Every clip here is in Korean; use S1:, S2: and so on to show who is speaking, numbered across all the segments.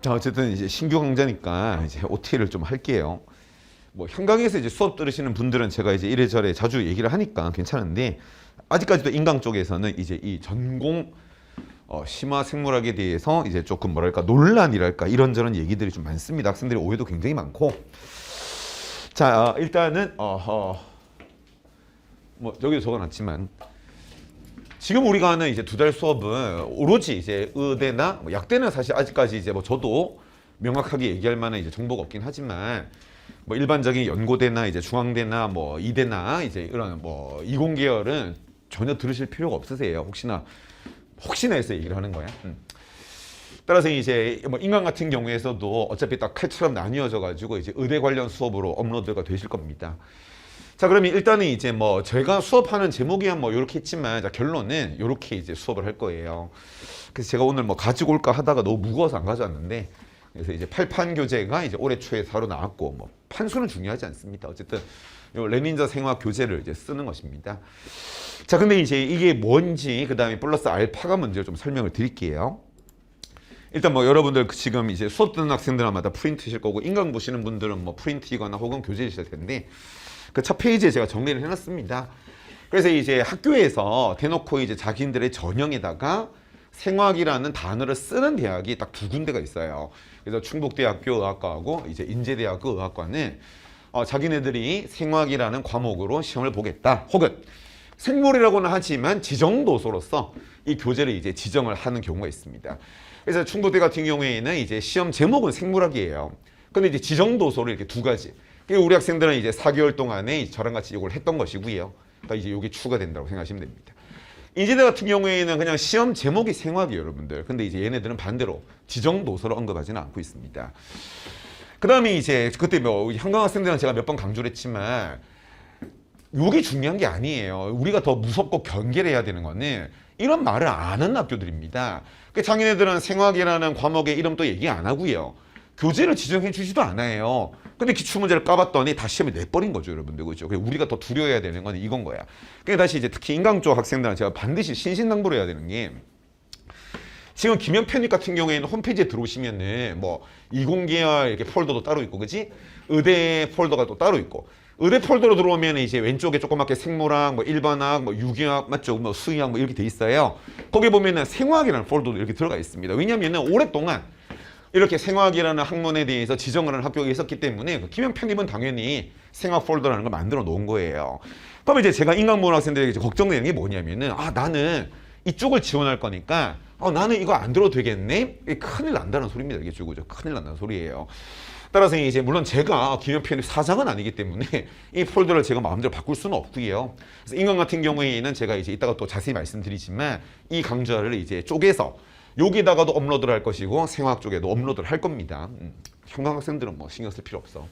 S1: 자, 어쨌든 이제 신규 강좌니까 이제 OT를 좀 할게요. 뭐 현강에서 이제 수업 들으시는 분들은 제가 이제 이래저래 자주 얘기를 하니까 괜찮은데 아직까지도 인강 쪽에서는 이제 이 전공 심화 생물학에 대해서 이제 조금 뭐랄까 논란이랄까 이런저런 얘기들이 좀 많습니다. 학생들이 오해도 굉장히 많고. 자, 일단은 뭐 여기도 적어놨지만 지금 우리가 하는 이제 두 달 수업은 오로지 이제 의대나 뭐 약대는 사실 아직까지 이제 뭐 저도 명확하게 얘기할 만한 이제 정보가 없긴 하지만 뭐 일반적인 연고대나 이제 중앙대나 뭐 이대나 이제 이런 뭐 이공계열은 전혀 들으실 필요가 없으세요. 혹시나 해서 얘기를 하는 거야. 따라서 이제 뭐 인강 같은 경우에서도 어차피 딱 칼처럼 나뉘어져 가지고 이제 의대 관련 수업으로 업로드가 되실 겁니다. 자, 그러면 일단은 이제 뭐 제가 수업하는 제목이야 뭐 이렇게 했지만 자, 결론은 이렇게 이제 수업을 할 거예요. 그래서 제가 오늘 뭐 가지고 올까 하다가 너무 무거워서 안 가져왔는데 그래서 이제 8판 교재가 이제 올해 초에 새로 나왔고 뭐 판수는 중요하지 않습니다. 어쨌든 요 레닌저 생화 교재를 이제 쓰는 것입니다. 자, 근데 이제 이게 뭔지 그다음에 플러스 알파가 뭔지 좀 설명을 드릴게요. 일단 뭐 여러분들 지금 이제 수업 듣는 학생들마다 프린트실 거고 인강 보시는 분들은 뭐 프린트이거나 혹은 교재이실 텐데 그 첫 페이지에 제가 정리를 해놨습니다. 그래서 이제 학교에서 대놓고 이제 자기들의 전형에다가 생화학이라는 단어를 쓰는 대학이 딱 두 군데가 있어요. 그래서 충북대학교 의학과하고 이제 인제대학교 의학과는 자기네들이 생화학이라는 과목으로 시험을 보겠다. 혹은 생물이라고는 하지만 지정도서로서 이 교재를 이제 지정을 하는 경우가 있습니다. 그래서 충북대 같은 경우에는 이제 시험 제목은 생물학이에요. 근데 이제 지정도서로 이렇게 두 가지. 우리 학생들은 이제 4개월 동안에 저랑 같이 이걸 했던 것이고요. 그러니까 이제 이게 추가된다고 생각하시면 됩니다. 인지대 같은 경우에는 그냥 시험 제목이 생화학이에요, 여러분들. 근데 이제 얘네들은 반대로 지정 도서로 언급하지는 않고 있습니다. 그 다음에 이제 그때 뭐 현강 학생들은 제가 몇 번 강조를 했지만 이게 중요한 게 아니에요. 우리가 더 무섭고 경계해야 되는 거는 이런 말을 안 하는 학교들입니다. 자기네들은 생화학이라는 과목의 이름도 얘기 안 하고요. 교재를 지정해 주지도 않아요. 근데 기출문제를 까봤더니 다 시험에 내버린 거죠, 여러분들. 그죠? 우리가 더 두려워해야 되는 건 이건 거야. 그러니까 다시 이제 특히 인강 쪽 학생들은 제가 반드시 신신당부를 해야 되는 게 지금 김영편입 같은 경우에는 홈페이지에 들어오시면은 뭐 이공계열 이렇게 폴더도 따로 있고, 그지? 의대 폴더가 또 따로 있고. 의대 폴더로 들어오면 이제 왼쪽에 조그맣게 생물학, 뭐 일반학, 뭐 유기학, 맞죠? 뭐 수의학 뭐 이렇게 돼 있어요. 거기 보면은 생화학이라는 폴더도 이렇게 들어가 있습니다. 왜냐면은 오랫동안 이렇게 생화학이라는 학문에 대해서 지정을 하는 학교가 있었기 때문에 김영편입은 당연히 생화학 폴더라는 걸 만들어 놓은 거예요. 그러면 이제 제가 인강보건 학생들에게 걱정되는 게 뭐냐면은 나는 이쪽을 지원할 거니까 나는 이거 안 들어도 되겠네? 큰일 난다는 소리입니다. 이게 그죠? 큰일 난다는 소리예요. 따라서 이제 물론 제가 김영편입 사장은 아니기 때문에 이 폴더를 제가 마음대로 바꿀 수는 없고요. 그래서 인강 같은 경우에는 제가 이제 이따가 또 자세히 말씀드리지만 이 강좌를 이제 쪼개서 여기다가도 업로드를 할 것이고 생화학 쪽에도 업로드를 할 겁니다. 현강 학생들은 뭐 신경 쓸 필요 없어.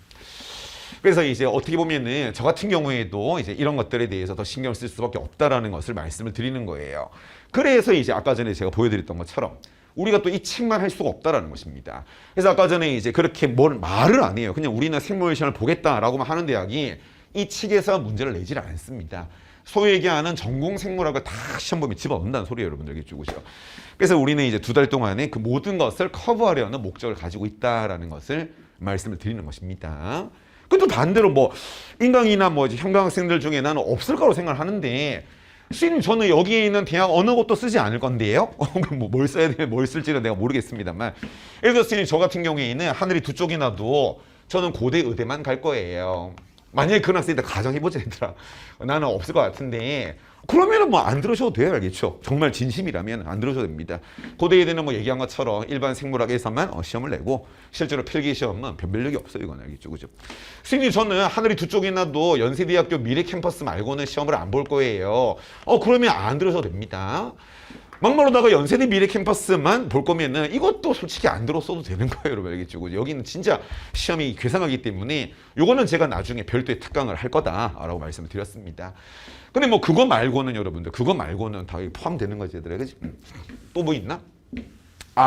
S1: 그래서 이제 어떻게 보면은 저 같은 경우에도 이제 이런 것들에 대해서 더 신경 쓸 수밖에 없다라는 것을 말씀을 드리는 거예요. 그래서 이제 아까 전에 제가 보여드렸던 것처럼 우리가 또 이 책만 할 수가 없다라는 것입니다. 그래서 아까 전에 이제 그렇게 말을 안 해요. 그냥 우리는 생물 시험을 보겠다라고만 하는 대학이 이 책에서 문제를 내질 않습니다. 소위 얘기하는 전공 생물학을 다 시험 보면 집어넣는다는 소리예요, 여러분들. 이게 쭉이죠. 그래서 우리는 이제 두 달 동안에 그 모든 것을 커버하려는 목적을 가지고 있다라는 것을 말씀을 드리는 것입니다. 근데 반대로 뭐 인강이나 뭐 현강 학생들 중에 나는 없을 거라고 생각을 하는데 선생님 저는 여기에 있는 대학 어느 곳도 쓰지 않을 건데요? 뭘 써야 돼, 뭘 쓸지는 내가 모르겠습니다만 예를 들어서 선생님 저 같은 경우에는 하늘이 두 쪽이 나도 저는 고대 의대만 갈 거예요. 만약에 그런 학생들 가정해보자 얘들아. 나는 없을 것 같은데 그러면은 뭐 안 들으셔도 돼요. 알겠죠? 정말 진심이라면 안 들으셔도 됩니다. 고대에대는 뭐 얘기한 것처럼 일반 생물학에서만 시험을 내고 실제로 필기 시험은 변별력이 없어요. 이건 알겠죠? 그죠? 선생님 저는 하늘이 두 쪽이 나도 연세대학교 미래 캠퍼스 말고는 시험을 안 볼 거예요. 그러면 안 들으셔도 됩니다. 막말로다가 연세대 미래 캠퍼스만 볼 거면은 이것도 솔직히 안 들었어도 되는 거예요, 여러분. 알겠죠? 여기는 진짜 시험이 괴상하기 때문에 요거는 제가 나중에 별도의 특강을 할 거다라고 말씀을 드렸습니다. 근데 뭐 그거 말고는 여러분들 그거 말고는 다 포함되는 거지, 얘들아. 그지? 또 뭐 있나?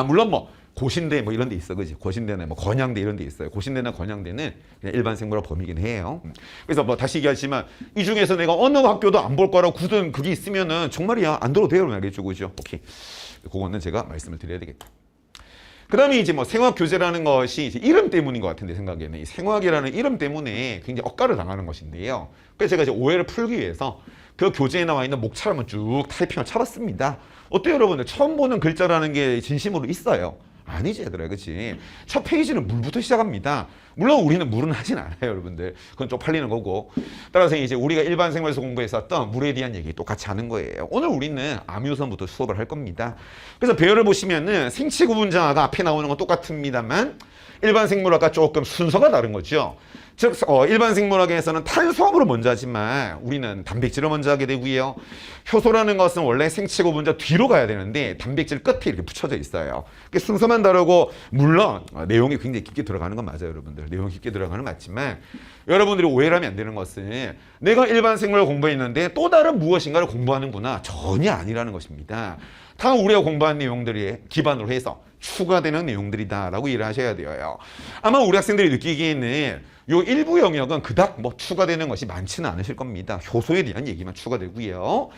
S1: 물론 뭐 고신대 뭐 이런 데 있어, 그지? 고신대나 뭐 건양대 이런 데 있어요. 고신대나 건양대는 그냥 일반 생물학 범위긴 해요. 그래서 뭐 다시 얘기하지만 이 중에서 내가 어느 학교도 안 볼 거라고 굳은 그게 있으면은 정말이야 안 들어도 돼요, 알겠죠? 그죠? 오케이. 그거는 제가 말씀을 드려야 되겠다. 그다음에 이제 뭐 생화학 교재라는 것이 이제 이름 때문인 것 같은데 생각에는 이 생화학이라는 이름 때문에 굉장히 억까를 당하는 것인데요. 그래서 제가 이제 오해를 풀기 위해서 그 교재에 나와 있는 목차를 한번 쭉 타이핑을 쳐봤습니다. 어때요, 여러분들? 처음 보는 글자라는 게 진심으로 있어요? 아니지, 얘들아, 그치? 첫 페이지는 물부터 시작합니다. 물론 우리는 물은 하진 않아요, 여러분들. 그건 쪽팔리는 거고. 따라서 이제 우리가 일반 생활에서 공부했었던 물에 대한 얘기 똑같이 하는 거예요. 오늘 우리는 암유선부터 수업을 할 겁니다. 그래서 배열을 보시면은 생체 구분자가 앞에 나오는 건 똑같습니다만 일반 생물학과 조금 순서가 다른 거죠. 즉 일반 생물학에서는 탄수화물을 먼저 하지만 우리는 단백질을 먼저 하게 되고요. 효소라는 것은 원래 생체 구분자 뒤로 가야 되는데 단백질 끝에 이렇게 붙여져 있어요. 순서만 다르고 물론 내용이 굉장히 깊게 들어가는 건 맞아요, 여러분들. 내용이 깊게 들어가는 건 맞지만 여러분들이 오해를 하면 안 되는 것은 내가 일반 생물을 공부했는데 또 다른 무엇인가를 공부하는구나. 전혀 아니라는 것입니다. 다 우리가 공부한 내용들이 기반으로 해서 추가되는 내용들이다라고 이해를 하셔야 돼요. 아마 우리 학생들이 느끼기에는 요 일부 영역은 그닥 뭐 추가되는 것이 많지는 않으실 겁니다. 효소에 대한 얘기만 추가되고요.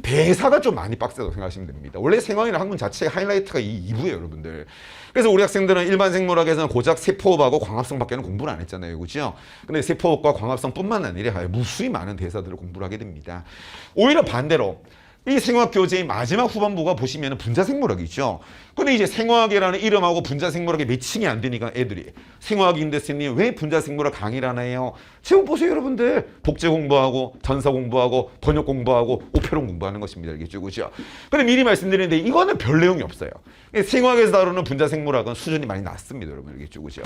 S1: 대사가 좀 많이 빡세다고 생각하시면 됩니다. 원래 생화학이라는 학문 자체의 하이라이트가 이 2부예요, 여러분들. 그래서 우리 학생들은 일반 생물학에서는 고작 세포호흡하고 광합성밖에는 공부를 안 했잖아요, 그죠? 근데 세포호흡과 광합성뿐만 아니라 무수히 많은 대사들을 공부를 하게 됩니다. 오히려 반대로 이 생화학 교재의 마지막 후반부가 보시면 분자생물학이죠. 근데 이제 생화학이라는 이름하고 분자생물학이 매칭이 안 되니까 애들이 생화학인데 선생님 왜 분자생물학 강의를 안 해요? 제목 보세요, 여러분들. 복제 공부하고 전사 공부하고 번역 공부하고 오페론 공부하는 것입니다. 알겠죠, 그죠? 근데 미리 말씀드리는데 이거는 별 내용이 없어요. 생화학에서 다루는 분자생물학은 수준이 많이 낮습니다, 여러분. 알겠죠, 그죠?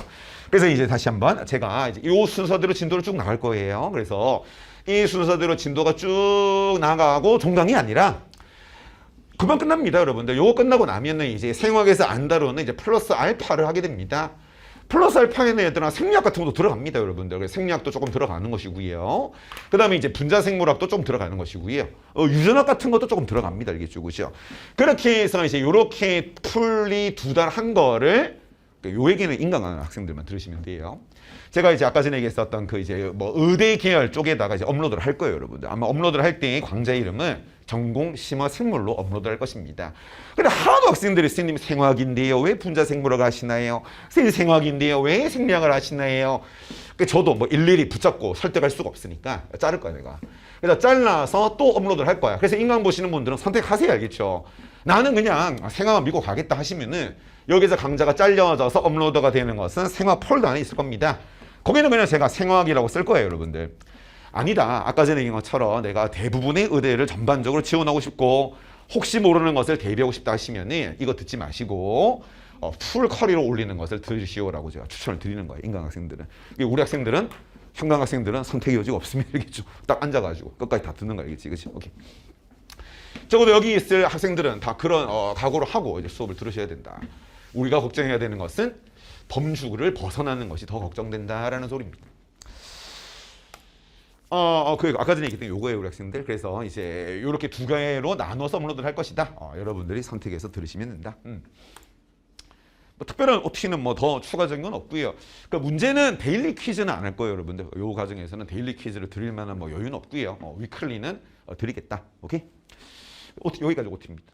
S1: 그래서 이제 다시 한번 제가 이제 이 순서대로 진도를 쭉 나갈 거예요. 그래서 이 순서대로 진도가 쭉 나가고 종강이 아니라 그만 끝납니다, 여러분들. 요거 끝나고 나면은 이제 생화학에서 안 다루는 이제 플러스 알파를 하게 됩니다. 플러스 알파에는 얘들아 생리학 같은 것도 들어갑니다, 여러분들. 그래서 생리학도 조금 들어가는 것이고요. 그 다음에 이제 분자생물학도 좀 들어가는 것이고요. 유전학 같은 것도 조금 들어갑니다, 알겠죠, 그죠? 그렇게 해서 이제 요렇게 풀리 2달 한 거를 요 얘기는 인강하는 학생들만 들으시면 돼요. 제가 이제 아까 전에 얘기했었던 그 이제 뭐 의대 계열 쪽에다가 이제 업로드를 할 거예요, 여러분들. 아마 업로드를 할 때 광자 이름은 전공 심화 생물로 업로드 할 것입니다. 근데 하도 학생들이 선생님 생화학인데요, 왜 분자생물학 하시나요? 선생님 생화학인데요, 왜 생리학을 하시나요? 저도 뭐 일일이 붙잡고 설득할 수가 없으니까 자를 거야, 내가. 그래서 잘라서 또 업로드를 할 거야. 그래서 인강 보시는 분들은 선택하세요, 알겠죠? 나는 그냥 생화만 믿고 가겠다 하시면은 여기서 강좌가 잘려져서 업로드가 되는 것은 생화 폴더 안에 있을 겁니다. 거기는 그냥 제가 생화학이라고 쓸 거예요, 여러분들. 아니다. 아까 전에 얘기한 것처럼 내가 대부분의 의대를 전반적으로 지원하고 싶고 혹시 모르는 것을 대비하고 싶다 하시면은 이거 듣지 마시고 풀 커리로 올리는 것을 들으시오라고 제가 추천을 드리는 거예요, 인강 학생들은. 우리 학생들은 형광 학생들은 선택의 여지가 없으면 알겠죠. 딱 앉아가지고 끝까지 다 듣는 거 알겠지, 그렇지? 오케이. 적어도 여기 있을 학생들은 다 그런 각오를 하고 이제 수업을 들으셔야 된다. 우리가 걱정해야 되는 것은 범주를 벗어나는 것이 더 걱정된다라는 소리입니다. 그 아까 전에 얘기했던 요거예요, 우리 학생들. 그래서 이제 이렇게 2개로 나눠서 업로드를 할 것이다. 여러분들이 선택해서 들으시면 된다. 뭐 특별한 OT는 뭐 더 추가적인 건 없고요. 그러니까 문제는 데일리 퀴즈는 안 할 거예요, 여러분들. 요 과정에서는 데일리 퀴즈를 드릴 만한 뭐 여유는 없고요. 위클리는 드리겠다. 오케이? 여기까지 OT입니다.